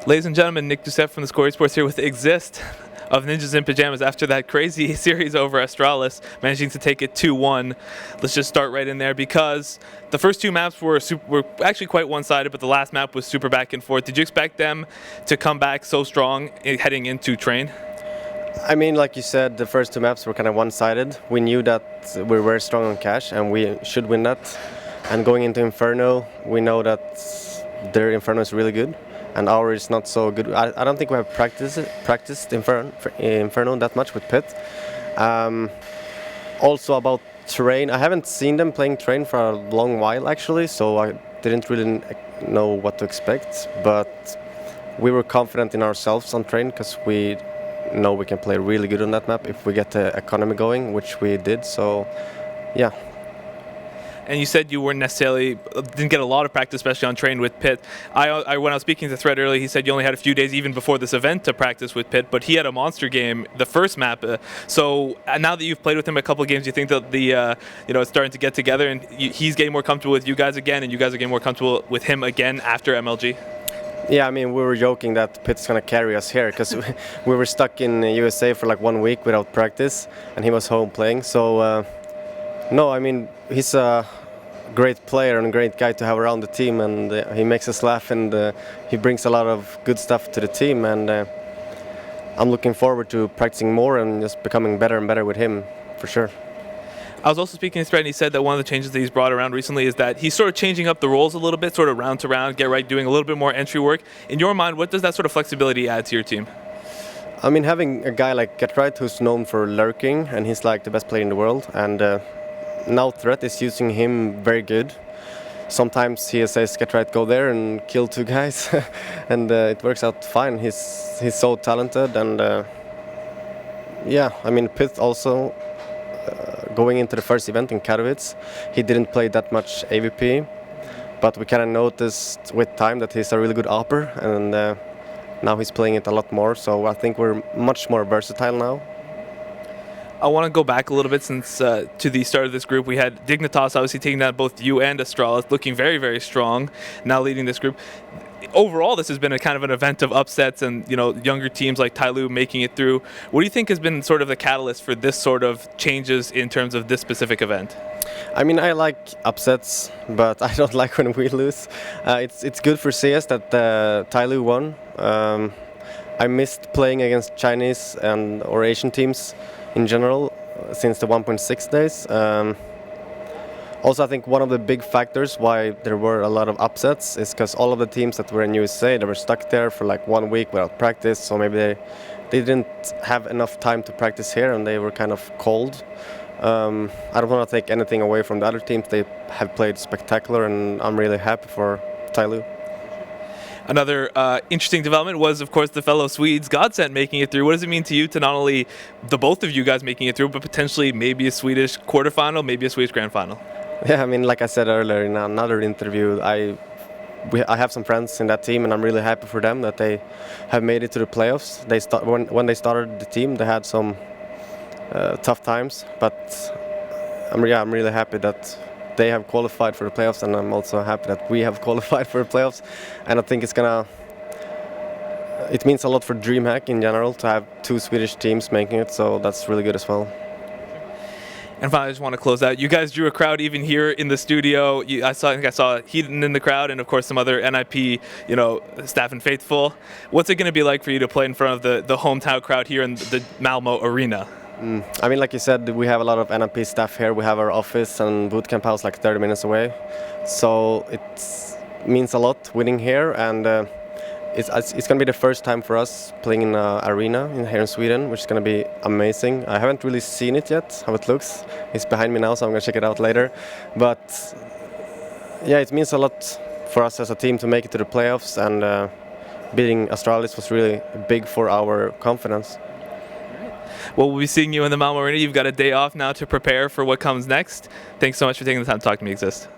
Ladies and gentlemen, Nick Doucette from theScore eSports here with Xizt of Ninjas in Pyjamas after that crazy series over Astralis, managing to take it 2-1. Let's just start right in there because the first two maps were actually quite one-sided, but the last map was super back and forth. Did you expect them to come back so strong heading into Train? I mean, like you said, the first two maps were kind of one-sided. We knew that we were very strong on cash and we should win that. And going into Inferno, we know that their Inferno is really good. And ours is not so good. I don't think we have practiced Inferno that much with Pit. Also about Train, I haven't seen them playing Train for a long while actually, so I didn't really know what to expect. But we were confident in ourselves on Train because we know we can play really good on that map if we get the economy going, which we did. So, yeah. And you said you didn't get a lot of practice, especially on Train with Pit. When I was speaking to Thread earlier, he said you only had a few days even before this event to practice with Pit, but he had a monster game the first map. So now that you've played with him a couple of games, do you think that it's starting to get together and he's getting more comfortable with you guys again, and you guys are getting more comfortable with him again after MLG? Yeah, I mean, we were joking that Pitt's going to carry us here because we were stuck in USA for like 1 week without practice, and he was home playing. So, no, I mean, he's a great player and a great guy to have around the team, and he makes us laugh, and he brings a lot of good stuff to the team, and I'm looking forward to practicing more and just becoming better and better with him, for sure. I was also speaking to Thread, and he said that one of the changes that he's brought around recently is that he's sort of changing up the roles a little bit, sort of round to round, get right, doing a little bit more entry work. In your mind, what does that sort of flexibility add to your team? I mean, having a guy like GetRight who's known for lurking, and he's like the best player in the world, and now Threat is using him very good. Sometimes he says, GetRight, go there and kill 2 guys, and it works out fine. He's so talented, and yeah, I mean, Pith also, going into the first event in Katowice, he didn't play that much AVP, but we kind of noticed with time that he's a really good AWPer, and now he's playing it a lot more, so I think we're much more versatile now. I want to go back a little bit since to the start of this group. We had Dignitas obviously taking down both you and Astralis, looking very, very strong, now leading this group. Overall, this has been a kind of an event of upsets and, younger teams like TyLoo making it through. What do you think has been sort of the catalyst for this sort of changes in terms of this specific event? I mean, I like upsets, but I don't like when we lose. It's good for CS that TyLoo won. I missed playing against Chinese or Asian teams in general since the 1.6 days. Also, I think one of the big factors why there were a lot of upsets is because all of the teams that were in USA, they were stuck there for like 1 week without practice, so maybe they didn't have enough time to practice here and they were kind of cold. I don't want to take anything away from the other teams. They have played spectacular, and I'm really happy for TyLoo. Another interesting development was, of course, the fellow Swedes, GODSENT, making it through. What does it mean to you to not only the both of you guys making it through, but potentially maybe a Swedish quarterfinal, maybe a Swedish grand final? Yeah, I mean, like I said earlier in another interview, I have some friends in that team, and I'm really happy for them that they have made it to the playoffs. When they started the team, they had some tough times, but I'm really happy that they have qualified for the playoffs, and I'm also happy that we have qualified for the playoffs. And I think it means a lot for DreamHack in general to have 2 Swedish teams making it, so that's really good as well. And finally, I just want to close out. You guys drew a crowd even here in the studio. I think I saw Heaton in the crowd, and of course some other NIP, staff and faithful. What's it going to be like for you to play in front of the hometown crowd here in the Malmö arena? I mean, like you said, we have a lot of NIP staff here. We have our office and bootcamp house like 30 minutes away. So it means a lot winning here, and it's going to be the first time for us playing in an arena here in Sweden, which is going to be amazing. I haven't really seen it yet, how it looks. It's behind me now, so I'm going to check it out later. But yeah, it means a lot for us as a team to make it to the playoffs, and beating Astralis was really big for our confidence. Well, we'll be seeing you in the Malmö arena. You've got a day off now to prepare for what comes next. Thanks so much for taking the time to talk to me, Xizt.